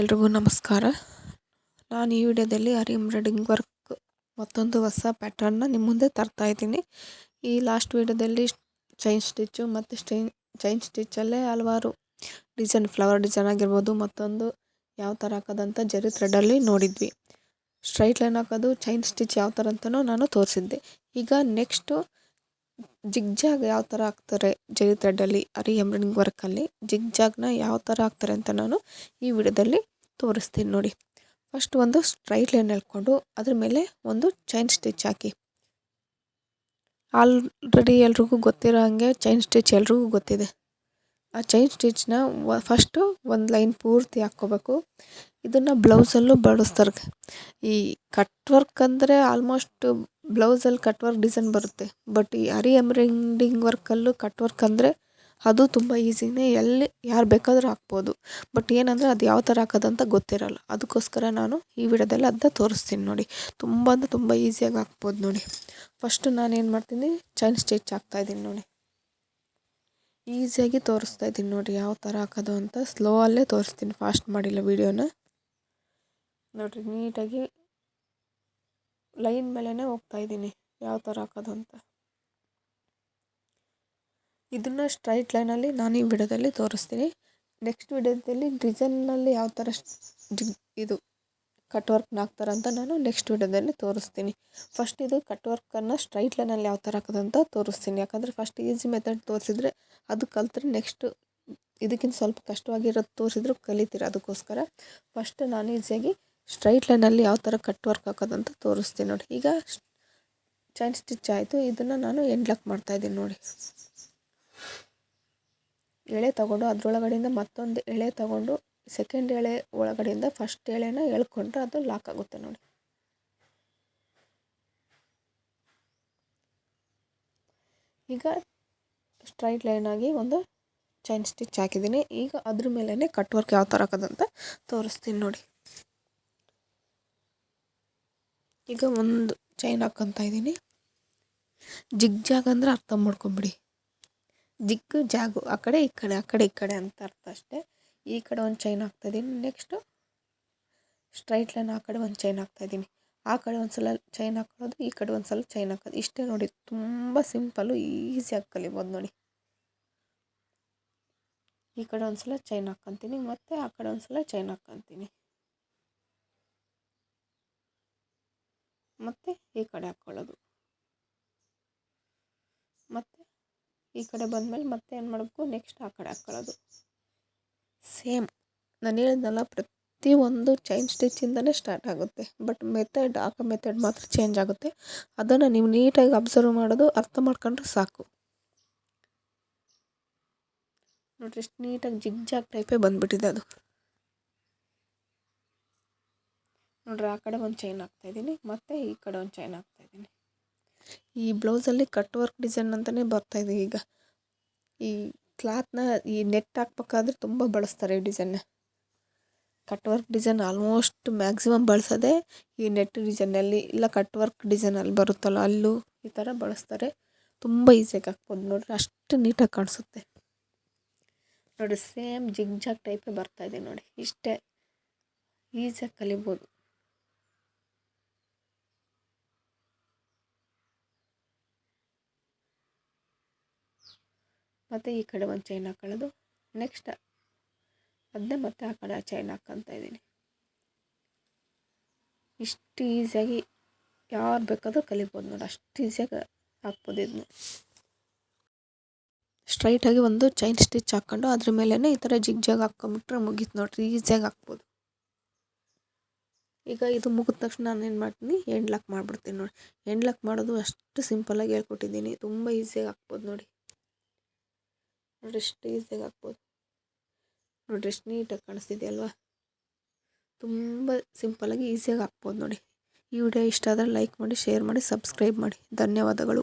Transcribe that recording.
ಎಲ್ರಿಗೂ ನಮಸ್ಕಾರ. ನಾನು ಈ ವಿಡಿಯೋದಲ್ಲಿ ಅರಿ ಎಂಬ್ರಾಯ್ಡಿಂಗ್ ವರ್ಕ್ ಮತ್ತೊಂದು ಹೊಸ ಪ್ಯಾಟರ್ನ್ನ ನಿಮ್ಮ ಮುಂದೆ ತರ್ತಾ ಇದ್ದೀನಿ. ಈ ಲಾಸ್ಟ್ ವಿಡಿಯೋದಲ್ಲಿ ಚೈನ್ ಸ್ಟಿಚ್ಚು ಮತ್ತು ಚೈನ್ ಸ್ಟಿಚ್ಚಲ್ಲೇ ಹಲವಾರು ಡಿಸೈನ್, ಫ್ಲವರ್ ಡಿಸೈನ್ ಆಗಿರ್ಬೋದು, ಮತ್ತೊಂದು ಯಾವ ಥರ ಹಾಕೋದಂತ ಜರಿ ಥ್ರೆಡಲ್ಲಿ ನೋಡಿದ್ವಿ. ಸ್ಟ್ರೈಟ್ ಲೈನ್ ಹಾಕೋದು, ಚೈನ್ ಸ್ಟಿಚ್ ಯಾವ ಥರ ಅಂತಲೂ ನಾನು ತೋರಿಸಿದ್ದೆ. ಈಗ ನೆಕ್ಸ್ಟು ಜಿಗ್ಜಾಗ್ ಯಾವ ಥರ ಹಾಕ್ತಾರೆ ಜರಿ ಥ್ರೆಡ್ಡಲ್ಲಿ, ಅರಿ ಎಂಬ್ರಾಯ್ಡಿಂಗ್ ವರ್ಕಲ್ಲಿ ಜಿಗ್ಜಾಗ್ನ ಯಾವ ಥರ ಹಾಕ್ತಾರೆ ಅಂತ ನಾನು ಈ ವಿಡಿಯೋದಲ್ಲಿ ತೋರಿಸ್ತೀನಿ ನೋಡಿ. ಫಸ್ಟ್ ಒಂದು ಸ್ಟ್ರೈಟ್ ಲೈನ್ ಎಳ್ಕೊಂಡು ಅದ್ರ ಮೇಲೆ ಒಂದು ಚೈನ್ ಸ್ಟಿಚ್ ಹಾಕಿ. ಆಲ್ರೆಡಿ ಎಲ್ರಿಗೂ ಗೊತ್ತಿರೋ ಹಾಗೆ ಚೈನ್ ಸ್ಟಿಚ್ ಎಲ್ರಿಗೂ ಗೊತ್ತಿದೆ. ಆ ಚೈನ್ ಸ್ಟಿಚ್ನ ಫಸ್ಟು ಒಂದು ಲೈನ್ ಪೂರ್ತಿ ಹಾಕ್ಕೋಬೇಕು. ಇದನ್ನು ಬ್ಲೌಸಲ್ಲೂ ಬಳಸ್ತಾರೆ. ಈ ಕಟ್ ವರ್ಕ್ ಅಂದರೆ ಆಲ್ಮೋಸ್ಟ್ ಬ್ಲೌಸಲ್ಲಿ ಕಟ್ ವರ್ಕ್ ಡಿಸೈನ್ ಬರುತ್ತೆ. ಬಟ್ ಈ ಅರಿ ಎಂಬ್ರಾಯ್ಡಿಂಗ್ ವರ್ಕಲ್ಲೂ ಕಟ್ ವರ್ಕ್ ಅಂದರೆ ಅದು ತುಂಬ ಈಸಿನೇ, ಎಲ್ಲಿ ಯಾರು ಬೇಕಾದರೂ ಹಾಕ್ಬೋದು. ಬಟ್ ಏನಂದರೆ ಅದು ಯಾವ ಥರ ಹಾಕೋದಂತ ಗೊತ್ತಿರಲ್ಲ. ಅದಕ್ಕೋಸ್ಕರ ನಾನು ಈ ವಿಡಿಯೋದಲ್ಲಿ ಅದನ್ನ ತೋರಿಸ್ತೀನಿ ನೋಡಿ. ತುಂಬ ಅಂದರೆ ತುಂಬ ಈಸಿಯಾಗಿ ಹಾಕ್ಬೋದು ನೋಡಿ. ಫಸ್ಟು ನಾನು ಏನು ಮಾಡ್ತೀನಿ, ಚೈನ್ ಸ್ಟಿಚ್ ಹಾಕ್ತಾಯಿದ್ದೀನಿ ನೋಡಿ. ಈಸಿಯಾಗಿ ತೋರಿಸ್ತಾ ಇದ್ದೀನಿ ನೋಡಿ ಯಾವ ಥರ ಹಾಕೋದು ಅಂತ. ಸ್ಲೋ ಅಲ್ಲೇ ತೋರಿಸ್ತೀನಿ, ಫಾಸ್ಟ್ ಮಾಡಿಲ್ಲ ವಿಡಿಯೋನ. ನೋಡಿರಿ, ನೀಟಾಗಿ ಲೈನ್ ಮೇಲೇ ಹೋಗ್ತಾಯಿದ್ದೀನಿ ಯಾವ ಥರ ಹಾಕೋದು ಅಂತ. ಇದನ್ನು ಸ್ಟ್ರೈಟ್ ಲೈನಲ್ಲಿ ನಾನು ಈ ವಿಡಿಯೋದಲ್ಲಿ ತೋರಿಸ್ತೀನಿ. ನೆಕ್ಸ್ಟ್ ವಿಡಿಯೋದಲ್ಲಿ ಡಿಸೈನಲ್ಲಿ ಯಾವ ಥರ ಇದು ಕಟ್ ವರ್ಕ್ನ ಹಾಕ್ತಾರಂತ ನಾನು ನೆಕ್ಸ್ಟ್ ವಿಡಿಯೋದಲ್ಲಿ ತೋರಿಸ್ತೀನಿ. ಫಸ್ಟ್ ಇದು ಕಟ್ ವರ್ಕನ್ನು ಸ್ಟ್ರೈಟ್ ಲೈನಲ್ಲಿ ಯಾವ ಥರ ಹಾಕೋದಂತ ತೋರಿಸ್ತೀನಿ. ಯಾಕಂದರೆ ಫಸ್ಟ್ ಈಸಿ ಮೆಥಡ್ ತೋರಿಸಿದ್ರೆ ಅದು ಕಲ್ತ್ರೆ ನೆಕ್ಸ್ಟ್ ಇದಕ್ಕಿಂತ ಸ್ವಲ್ಪ ಕಷ್ಟವಾಗಿರೋದು ತೋರಿಸಿದ್ರು ಕಲಿತೀರ. ಅದಕ್ಕೋಸ್ಕರ ಫಸ್ಟ್ ನಾನು ಈಸಿಯಾಗಿ ಸ್ಟ್ರೈಟ್ ಲೈನಲ್ಲಿ ಯಾವ ಥರ ಕಟ್ ವರ್ಕ್ ಹಾಕೋದಂತ ತೋರಿಸ್ತೀನಿ ನೋಡಿ. ಈಗ ಚೈನ್ ಸ್ಟಿಚ್ ಆಯಿತು. ಇದನ್ನು ನಾನು ಎಂಡ್ಲಾಕ್ ಮಾಡ್ತಾಯಿದ್ದೀನಿ ನೋಡಿ. ಎಳೆ ತಗೊಂಡು ಅದರೊಳಗಡೆಯಿಂದ ಮತ್ತೊಂದು ಎಳೆ ತಗೊಂಡು ಸೆಕೆಂಡ್ ಎಳೆ ಒಳಗಡೆಯಿಂದ ಫಸ್ಟ್ ಎಳೆನ ಎಳ್ಕೊಂಡ್ರೆ ಅದು ಲಾಕ್ ಆಗುತ್ತೆ ನೋಡಿ. ಈಗ ಸ್ಟ್ರೈಟ್ ಲೈನಾಗಿ ಒಂದು ಚೈನ್ ಸ್ಟಿಚ್ ಹಾಕಿದ್ದೀನಿ. ಈಗ ಅದ್ರ ಮೇಲೇ ಕಟ್ ವರ್ಕ್ ಯಾವ ಥರ ಹಾಕೋದಂತ ತೋರಿಸ್ತೀನಿ ನೋಡಿ. ಈಗ ಒಂದು ಚೈನ್ ಹಾಕ್ಕೊತಾ ಇದ್ದೀನಿ. ಜಿಗ್ ಜಾಗ್ ಅಂದರೆ ಅರ್ಥ ಮಾಡ್ಕೊಂಬಿಡಿ. ಜಿಗ್ಗು ಜಾಗು ಆ ಕಡೆ ಈ ಕಡೆ, ಆ ಕಡೆ ಈ ಕಡೆ ಅಂತ ಅರ್ಥ ಅಷ್ಟೇ. ಈ ಕಡೆ ಒಂದು ಚೈನ್ ಹಾಕ್ತಾಯಿದ್ದೀನಿ. ನೆಕ್ಸ್ಟು ಸ್ಟ್ರೈಟ್ ಲೈನ್ ಆ ಕಡೆ ಒಂದು ಚೈನ್ ಹಾಕ್ತಾಯಿದ್ದೀನಿ. ಆ ಕಡೆ ಒಂದು ಸಲ ಚೈನ್ ಹಾಕೊಳ್ಳೋದು, ಈ ಕಡೆ ಒಂದು ಸಲ ಚೈನ್ ಹಾಕೋದು. ಇಷ್ಟೇ ನೋಡಿ, ತುಂಬ ಸಿಂಪಲ್ಲು, ಈಸಿಯಾಗಿ ಕಲಿಬೋದು ನೋಡಿ. ಈ ಕಡೆ ಒಂದು ಸಲ ಚೈನ್ ಹಾಕ್ಕೊತೀನಿ, ಮತ್ತು ಆ ಕಡೆ ಒಂದು ಸಲ ಚೈನ್ ಹಾಕ್ಕೊತೀನಿ, ಮತ್ತು ಈ ಕಡೆ ಹಾಕ್ಕೊಳ್ಳೋದು, ಮತ್ತು ಈ ಕಡೆ ಬಂದಮೇಲೆ ಮತ್ತೆ ಏನು ಮಾಡಬೇಕು, ನೆಕ್ಸ್ಟ್ ಆ ಕಡೆ ಹಾಕ್ಕೊಳ್ಳೋದು. ಸೇಮ್ ನಾನು ಹೇಳಿದ್ನಲ್ಲ, ಪ್ರತಿಯೊಂದು ಚೈನ್ ಸ್ಟಿಚ್ಚಿಂದನೇ ಸ್ಟಾರ್ಟ್ ಆಗುತ್ತೆ. ಬಟ್ ಮೆಥಡ್, ಹಾಕೋ ಮೆಥಡ್ ಮಾತ್ರ ಚೇಂಜ್ ಆಗುತ್ತೆ. ಅದನ್ನು ನೀವು ನೀಟಾಗಿ ಅಬ್ಸರ್ವ್ ಮಾಡೋದು, ಅರ್ಥ ಮಾಡ್ಕೊಂಡ್ರೆ ಸಾಕು. ನೋಡಿರಿ, ಎಷ್ಟು ನೀಟಾಗಿ ಜಿಗ್ ಜಾಗ್ ಟೈಪೇ ಬಂದುಬಿಟ್ಟಿದೆ ಅದು. ನೋಡ್ರಿ, ಆ ಕಡೆ ಒಂದು ಚೈನ್ ಹಾಕ್ತಾಯಿದ್ದೀನಿ, ಮತ್ತು ಈ ಕಡೆ ಒಂದು ಚೈನ್ ಹಾಕ್ತಾಯಿದ್ದೀನಿ. ಈ ಬ್ಲೌಸಲ್ಲಿ ಕಟ್ ವರ್ಕ್ ಡಿಸೈನ್ ಅಂತಲೇ ಬರ್ತಾಯಿದೆ. ಈಗ ಈ ಕ್ಲಾತ್ನ ಈ ನೆಟ್ ಹಾಕ್ಬೇಕಾದ್ರೆ ತುಂಬ ಬಳಸ್ತಾರೆ ಈ ಡಿಸೈನ್ನ. Cut work design almost maximum ಬಳಸೋದೇ ಈ ನೆಟ್ ಡಿಸೈನಲ್ಲಿ, ಇಲ್ಲ ಕಟ್ ವರ್ಕ್ ಡಿಸೈನಲ್ಲಿ ಬರುತ್ತಲ್ಲ ಅಲ್ಲೂ ಈ ಥರ ಬಳಸ್ತಾರೆ. ತುಂಬ ಈಸಿಯಾಗಿ ಹಾಕ್ಬೋದು ನೋಡಿರಿ, ಅಷ್ಟು ನೀಟಾಗಿ ಕಾಣಿಸುತ್ತೆ ನೋಡಿ. ಸೇಮ್ ಜಿಗ್ ಜಾಗ್ ಟೈಪೇ ಬರ್ತಾಯಿದೆ ನೋಡಿ. ಇಷ್ಟೇ ಈಸಿಯಾಗಿ ಕಲಿಬೋದು. ಮತ್ತು ಈ ಕಡೆ ಒಂದು ಚೈನ್ ಹಾಕೊಳ್ಳೋದು, ನೆಕ್ಸ್ಟ್ ಅದನ್ನೇ ಮತ್ತೆ ಆ ಕಡೆ ಚೈನ್ ಹಾಕ್ಕೊತಾ ಇದ್ದೀನಿ. ಇಷ್ಟು ಈಸಿಯಾಗಿ ಯಾರು ಬೇಕಾದರೂ ಕಲಿಬೋದು ನೋಡಿ, ಅಷ್ಟು ಈಸಿಯಾಗಿ ಹಾಕ್ಬೋದು ಇದನ್ನು. ಸ್ಟ್ರೈಟಾಗಿ ಒಂದು ಚೈನ್ ಸ್ಟಿಚ್ ಹಾಕ್ಕೊಂಡು ಅದ್ರ ಮೇಲೇ ಈ ಥರ ಜಿಗ್ ಜಾಗ್ ಹಾಕ್ಕೊಂಬಿಟ್ರೆ ಮುಗೀತು ನೋಡಿರಿ, ಈಸಿಯಾಗಿ ಹಾಕ್ಬೋದು. ಈಗ ಇದು ಮುಗಿದ ತಕ್ಷಣ ನಾನು ಏನು ಮಾಡ್ತೀನಿ, ಎಂಡ್ ಲಾಕ್ ಮಾಡಿಬಿಡ್ತೀನಿ ನೋಡಿ. ಎಂಡ್ ಲಾಕ್ ಮಾಡೋದು ಅಷ್ಟು ಸಿಂಪಲ್ಲಾಗಿ ಹೇಳ್ಕೊಟ್ಟಿದ್ದೀನಿ. ತುಂಬ ಈಸಿಯಾಗಿ ಹಾಕ್ಬೋದು ನೋಡಿ. ನೋಡಿರಿ, ಎಷ್ಟು ಈಸಿಯಾಗಿ ಹಾಕ್ಬೋದು ನೋಡಿರಿ, ಎಷ್ಟು ನೀಟಾಗಿ ಕಾಣಿಸ್ತಿದೆಯಲ್ವಾ. ತುಂಬ ಸಿಂಪಲ್ಲಾಗಿ ಈಸಿಯಾಗಿ ಹಾಕ್ಬೋದು ನೋಡಿ. ಈ ವಿಡಿಯೋ ಇಷ್ಟ ಆದರೆ ಲೈಕ್ ಮಾಡಿ, ಶೇರ್ ಮಾಡಿ, ಸಬ್ಸ್ಕ್ರೈಬ್ ಮಾಡಿ. ಧನ್ಯವಾದಗಳು.